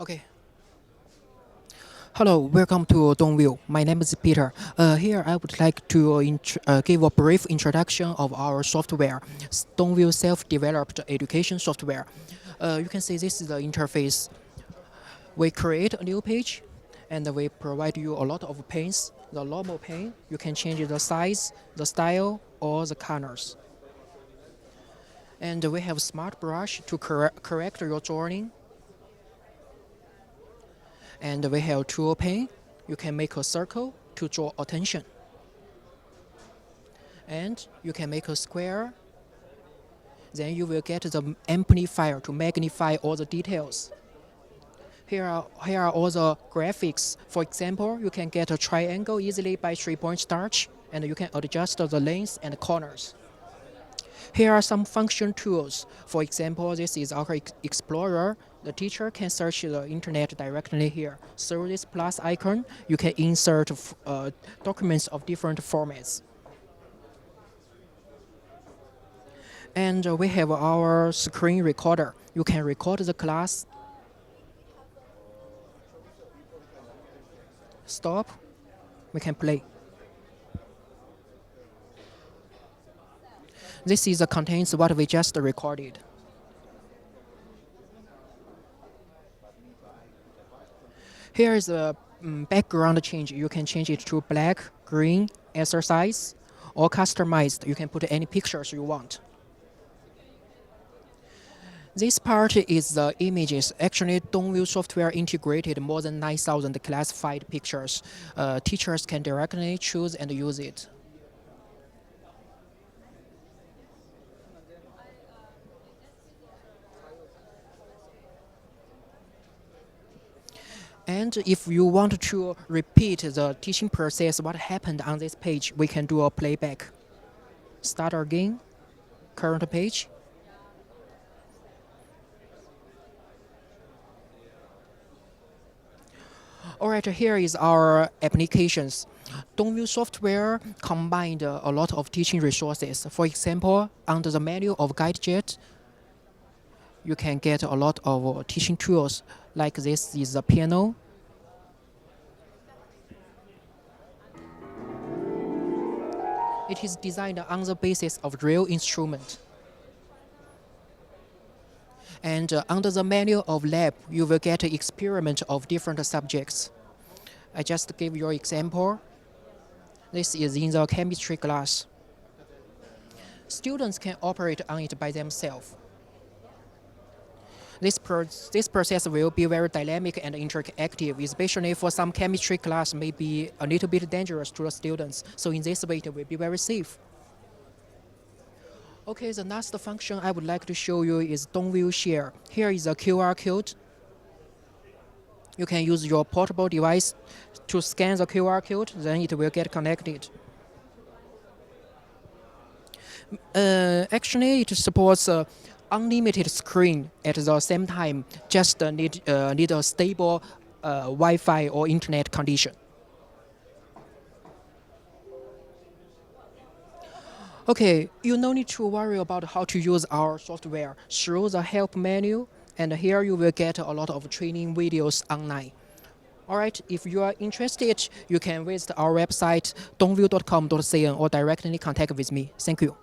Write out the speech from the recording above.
Okay. Hello, welcome to Donview. My name is Peter. Here I would like to give a brief introduction of our software, Donview self-developed education software. You can see this is the interface. We create a new page, and we provide you a lot of panes. The normal pane, you can change the size, the style, or the colors. And we have smart brush to correct your drawing. And we have tool pane. You can make a circle to draw attention. And you can make a square. Then you will get the amplifier to magnify all the details. Here are all the graphics. For example, you can get a triangle easily by 3-point starch, and you can adjust the lengths and corners. Here are some function tools. For example, this is our Explorer. The teacher can search the internet directly here. Through this plus icon, you can insert documents of different formats. And we have our screen recorder. You can record the class. Stop. We can play. This is contains what we just recorded. Here is a background change. You can change it to black, green, exercise, or customized. You can put any pictures you want. This part is the images. Actually, Donview software integrated more than 9,000 classified pictures. Teachers can directly choose and use it. And if you want to repeat the teaching process, what happened on this page, we can do a playback. Start again, current page. Alright, here is our applications. Donview software combined a lot of teaching resources. For example, under the menu of GuideJet, you can get a lot of teaching tools. Like this is the piano. It is designed on the basis of real instrument. And under the menu of lab, you will get an experiment of different subjects. I just gave you an example. This is in the chemistry class. Students can operate on it by themselves. This process will be very dynamic and interactive, especially for some chemistry class may be a little bit dangerous to the students. So in this way, it will be very safe. Okay, the last function I would like to show you is Donview Share. Here is a QR code. You can use your portable device to scan the QR code, then it will get connected. Actually, it supports unlimited screen at the same time, just need a stable Wi-Fi or internet condition. Okay, you no need to worry about how to use our software. Through the help menu, and here you will get a lot of training videos online. Alright, if you are interested, you can visit our website donview.com.cn or directly contact with me. Thank you.